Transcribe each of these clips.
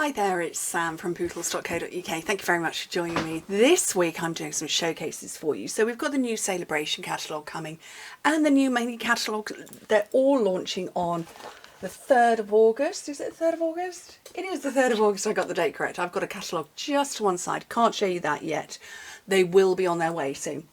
Hi there, it's Sam from Pootles.co.uk. Thank you very much for joining me. This week I'm doing some showcases for you. So we've got the new Celebration catalogue coming and the new mini catalogue. They're all launching on the 3rd of August. Is it the 3rd of August? It is the 3rd of August. I got the date correct. I've got a catalogue just to one side. Can't show you that yet. They will be on their way soon.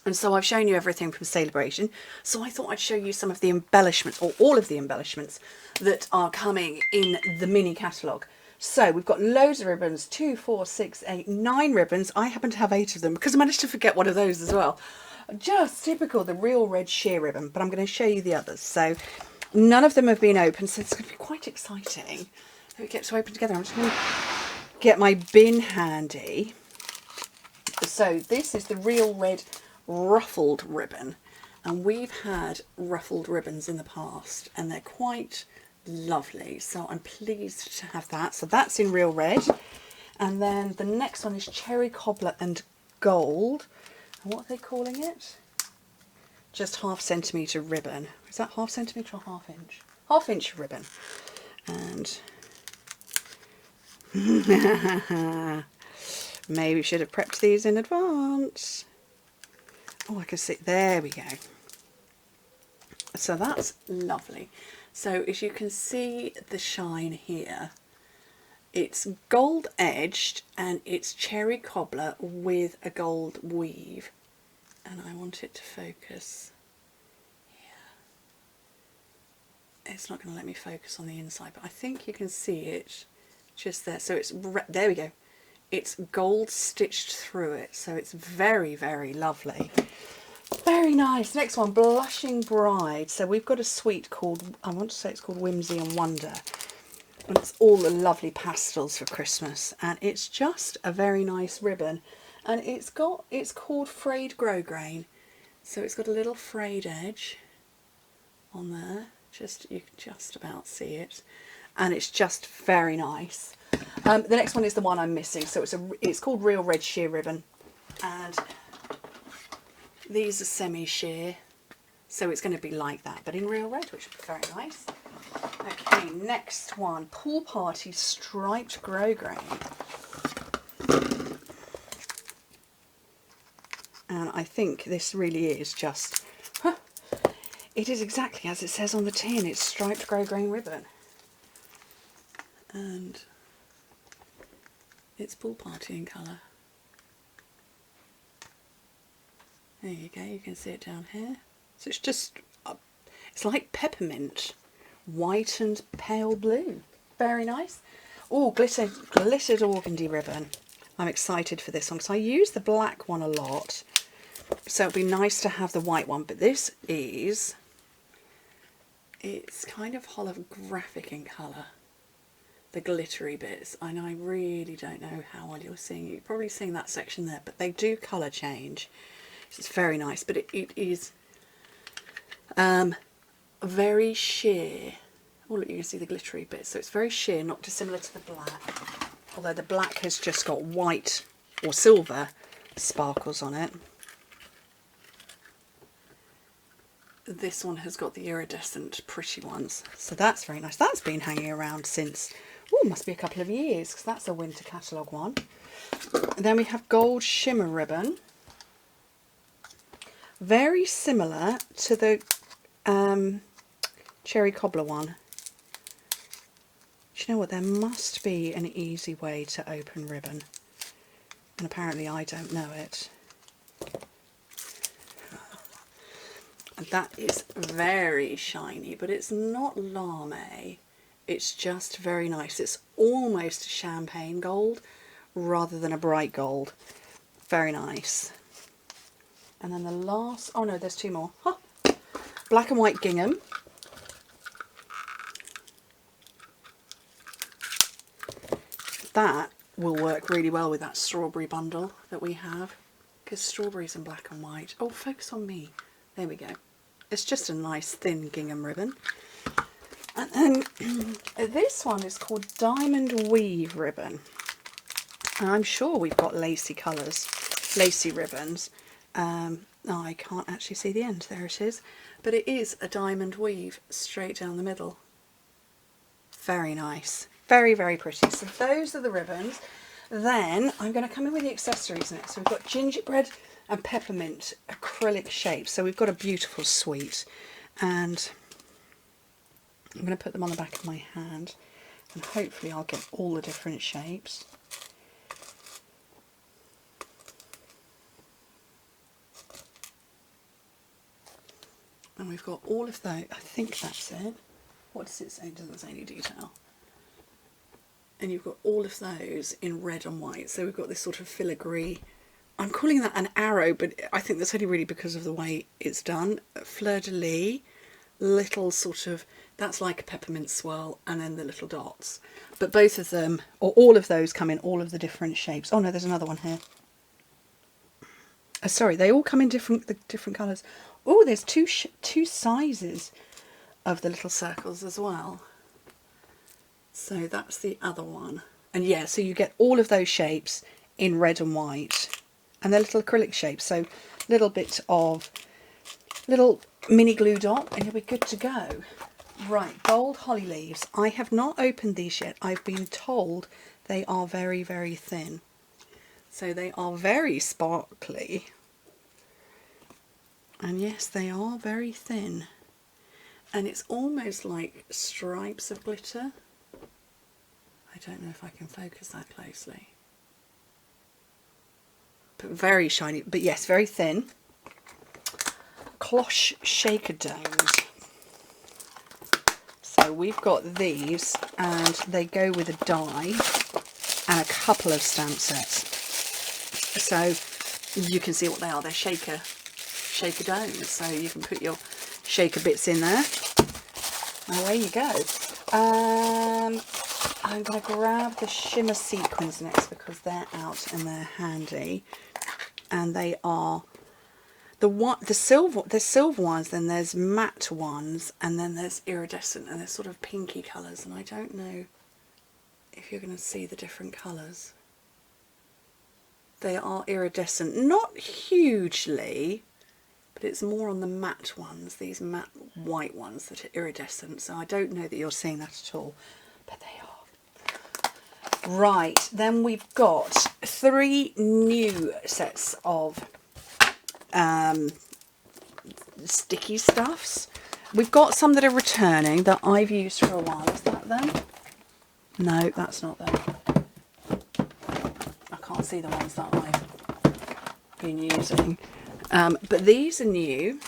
And so I've shown you everything from Celebration. So I thought I'd show you some of the embellishments, or all of the embellishments that are coming in the mini catalogue. So we've got loads of ribbons, 2, 4, 6, 8, 9 ribbons. I happen to have 8 of them because I managed to forget one of those as well. Just typical, the real red sheer ribbon, but I'm going to show you the others. So none of them have been opened, so it's going to be quite exciting. So we get to open together. I'm just going to get my bin handy. So this is the real red ruffled ribbon, and we've had ruffled ribbons in the past and they're quite lovely, so I'm pleased to have that. So that's in real red. And then the next one is cherry cobbler and gold, and what are they calling it? Just 1/2 centimetre ribbon. Is that 1/2 centimetre or 1/2 inch? 1/2 inch ribbon. And maybe we should have prepped these in advance. Oh, I can see, there we go. So that's lovely. So as you can see the shine here, it's gold edged and it's cherry cobbler with a gold weave. And I want it to focus here. It's not going to let me focus on the inside, but I think you can see it just there. So it's, there we go. It's gold stitched through it, so it's very, very lovely. Very nice. Next one, Blushing Bride. So we've got a suite called, I want to say it's called Whimsy and Wonder. And it's all the lovely pastels for Christmas. And it's just a very nice ribbon. And it's called Frayed Grosgrain. So it's got a little frayed edge on there. You can just about see it. And it's just very nice. The next one is the one I'm missing. So it's called Real Red Sheer Ribbon. And these are semi-sheer, so it's going to be like that, but in real red, which would be very nice. Okay, next one, Pool Party Striped Grosgrain. And I think this really is just, it is exactly as it says on the tin, it's striped grosgrain ribbon. And it's Pool Party in colour. There you go, you can see it down here. So it's just, it's like peppermint, white and pale blue. Very nice. Oh, glittered organdy ribbon. I'm excited for this one because I use the black one a lot. So it'd be nice to have the white one, but this is, it's kind of holographic in colour. The glittery bits, and I really don't know how well you're seeing it. You're probably seeing that section there, but they do colour change. It's very nice, but it is very sheer. Oh look, you can see the glittery bits. So it's very sheer, not dissimilar to the black. Although the black has just got white or silver sparkles on it. This one has got the iridescent pretty ones. So that's very nice. That's been hanging around since, oh, must be a couple of years, because that's a winter catalogue one. And then we have gold shimmer ribbon. Very similar to the cherry cobbler one. Do you know what? There must be an easy way to open ribbon. And apparently I don't know it. And that is very shiny, but it's not lame. It's just very nice. It's almost champagne gold rather than a bright gold. Very nice. And then the last, oh no, there's 2 more. Huh. Black and white gingham. That will work really well with that strawberry bundle that we have, because strawberries and black and white. Oh, focus on me. There we go. It's just a nice thin gingham ribbon. And then this one is called Diamond Weave Ribbon. And I'm sure we've got lacy colours, lacy ribbons. Oh, I can't actually see the end. There it is. But it is a diamond weave straight down the middle. Very nice. Very, very pretty. So those are the ribbons. Then I'm going to come in with the accessories next. So we've got gingerbread and peppermint acrylic shapes. So we've got a beautiful suite, and I'm going to put them on the back of my hand, and hopefully I'll get all the different shapes. And we've got all of those. I think that's it. What does it say? It doesn't say any detail. And you've got all of those in red and white. So we've got this sort of filigree. I'm calling that an arrow, but I think that's only really because of the way it's done. Fleur-de-lis, little sort of, that's like a peppermint swirl, and then the little dots. But both of them, or all of those, come in all of the different shapes. Oh no, there's another one here. Sorry, they all come in different colours. Oh, there's two sizes of the little circles as well. So that's the other one. And yeah, so you get all of those shapes in red and white. And they're little acrylic shapes. So little bit of little mini glue dot, and you'll be good to go. Right, gold holly leaves. I have not opened these yet. I've been told they are very, very thin. So they are very sparkly. And yes, they are very thin. And it's almost like stripes of glitter. I don't know if I can focus that closely. But very shiny. But yes, very thin. Cloche shaker domes. So we've got these, and they go with a die and a couple of stamp sets. So you can see what they are. They're shaker domes, so you can put your shaker bits in there. Away you go. I'm going to grab the shimmer sequins next because they're out and they're handy, and they are the silver ones. Then there's matte ones, and then there's iridescent, and they're sort of pinky colours. And I don't know if you're going to see the different colours. They are iridescent, not hugely. But it's more on the matte ones, these matte white ones that are iridescent. So I don't know that you're seeing that at all, but they are. Right, then we've got 3 new sets of sticky stuffs. We've got some that are returning that I've used for a while. Is that them? No, that's not them. I can't see the ones that I've been using. But these are new,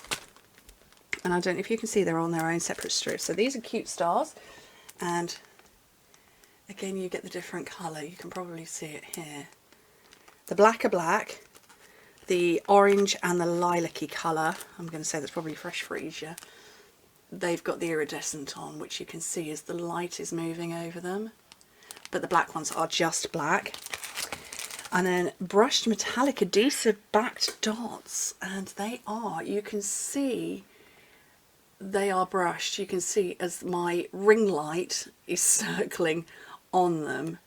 and I don't know if you can see they're on their own separate strips. So these are cute stars, and again you get the different colour. You can probably see it here. The black are black, the orange and the lilac-y colour, I'm going to say that's probably Fresh Freesia. They've got the iridescent on, which you can see as the light is moving over them. But the black ones are just black. And then brushed metallic adhesive backed dots, and they are, you can see they are brushed. You can see as my ring light is circling on them,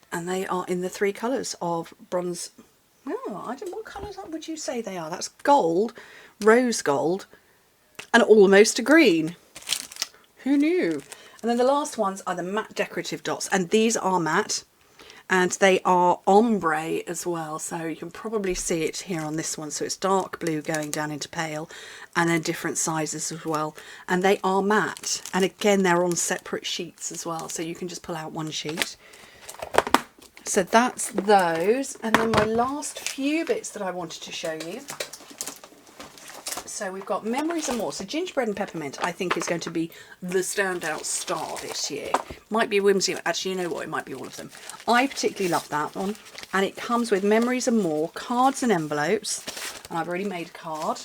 and they are in the 3 colours of bronze. Oh, I don't, what colours would you say they are? That's gold, rose gold, and almost a green. Who knew? And then the last ones are the matte decorative dots, and these are matte. And they are ombre as well, so you can probably see it here on this one. So it's dark blue going down into pale, and then different sizes as well. And they are matte, and again they're on separate sheets as well, so you can just pull out one sheet. So that's those. And then my last few bits that I wanted to show you. So we've got Memories and More. So gingerbread and peppermint, I think, is going to be the standout star this year. Might be Whimsy. Actually, you know what? It might be all of them. I particularly love that one. And it comes with Memories and More, cards and envelopes. And I've already made a card.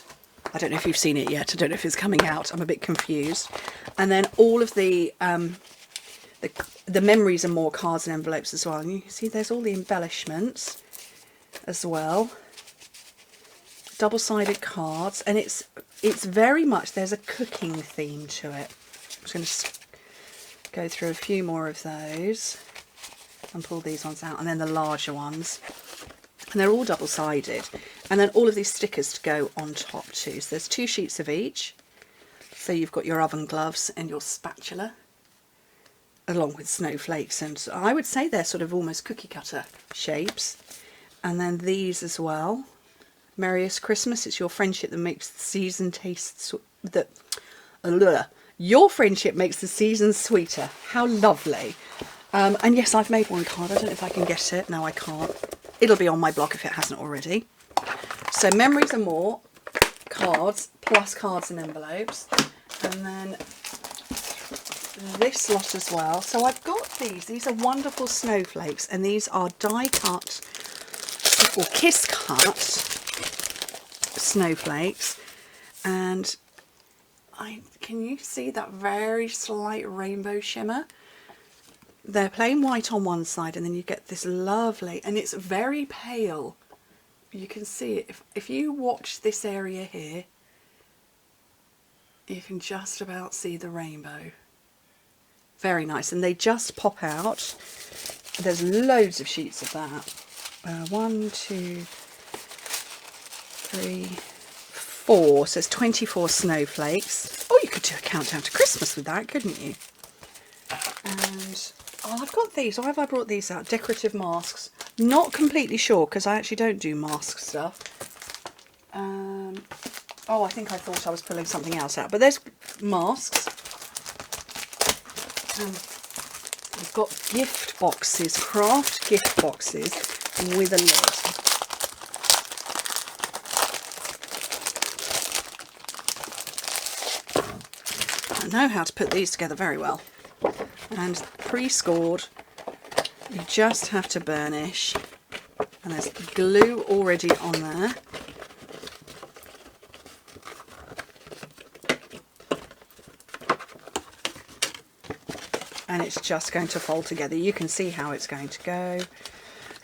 I don't know if you've seen it yet. I don't know if it's coming out. I'm a bit confused. And then all of the Memories and More cards and envelopes as well. And you can see there's all the embellishments as well. Double-sided cards, and it's very much, there's a cooking theme to it. I'm just going to go through a few more of those and pull these ones out, and then the larger ones, and they're all double-sided, and then all of these stickers to go on top too. So there's 2 sheets of each, so you've got your oven gloves and your spatula along with snowflakes, and I would say they're sort of almost cookie cutter shapes. And then these as well. Merriest Christmas, it's your friendship that makes the season taste your friendship makes the season sweeter. How lovely. And yes, I've made one card. I don't know if I can get it. No, I can't. It'll be on my blog if it hasn't already. So memories and more, cards, plus cards and envelopes. And then this lot as well. So I've got these are wonderful snowflakes, and these are die cut or kiss cut snowflakes. And can you see that very slight rainbow shimmer? They're plain white on one side, and then you get this lovely, and it's very pale. You can see it. If you watch this area here, you can just about see the rainbow. Very nice, and they just pop out. There's loads of sheets of that. 1, 2, 3, 4. So it's 24 snowflakes. Oh, you could do a countdown to Christmas with that, couldn't you? And I've got these. Why have I brought these out? Decorative masks. Not completely sure, because I actually don't do mask stuff. Oh, I think I thought I was pulling something else out. But there's masks. We've got gift boxes, craft gift boxes with a lid. I know how to put these together very well. And pre-scored, you just have to burnish, and there's glue already on there. And it's just going to fold together. You can see how it's going to go.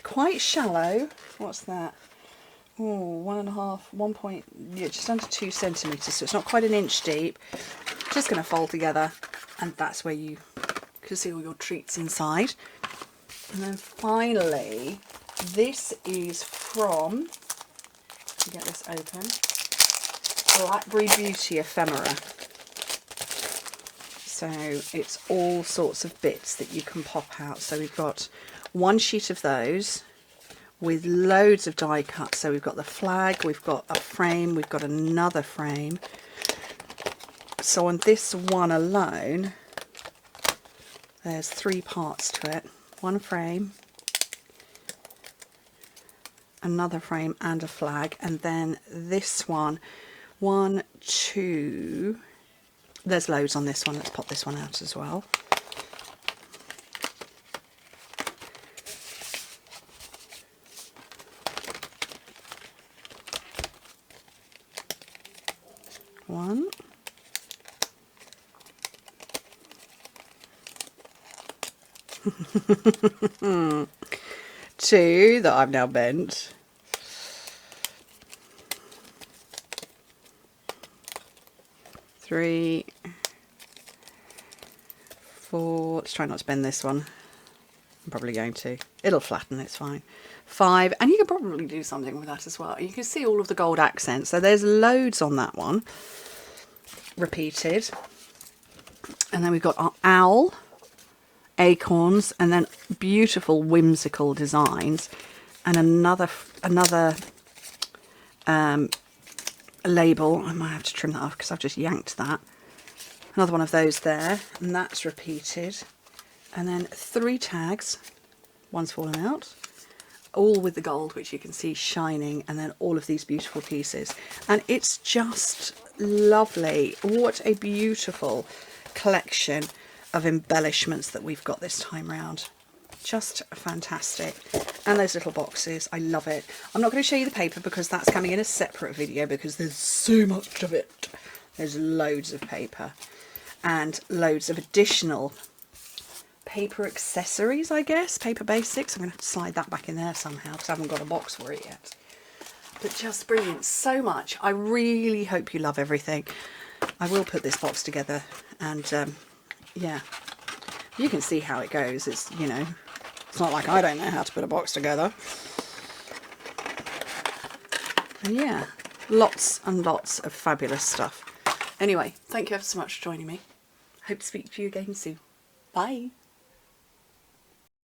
Quite shallow. What's that? Oh, 1.5, yeah, just under 2 centimetres. So it's not quite an inch deep. Just going to fold together, and that's where you can see all your treats inside. And then finally, this is from, get this open, Blackberry Beauty Ephemera. So it's all sorts of bits that you can pop out. So we've got one sheet of those with loads of die cuts. So we've got the flag, we've got a frame, we've got another frame. So on this one alone, there's 3 parts to it. One frame, another frame, and a flag. And then this one, 1, 2... There's loads on this one. Let's pop this one out as well. One. Two that I've now bent. 3, 4, let's try not to bend this one. I'm probably going to. It'll flatten, it's fine. 5, and you can probably do something with that as well. You can see all of the gold accents. So there's loads on that one. Repeated. And then we've got our owl, acorns, and then beautiful whimsical designs. And another label. I might have to trim that off because I've just yanked that. Another one of those there, and that's repeated. And then 3 tags. One's fallen out. All with the gold, which you can see shining, and then all of these beautiful pieces. And it's just lovely. What a beautiful collection of embellishments that we've got this time round. Just fantastic. And those little boxes, I love it. I'm not going to show you the paper because that's coming in a separate video because there's so much of it. There's loads of paper and loads of additional paper accessories, I guess, paper basics. I'm going to have to slide that back in there somehow because I haven't got a box for it yet. But just brilliant, so much. I really hope you love everything. I will put this box together, and yeah, you can see how it goes. It's, you know, it's not like I don't know how to put a box together. And yeah, lots and lots of fabulous stuff. Anyway, thank you ever so much for joining me. Hope to speak to you again soon. Bye.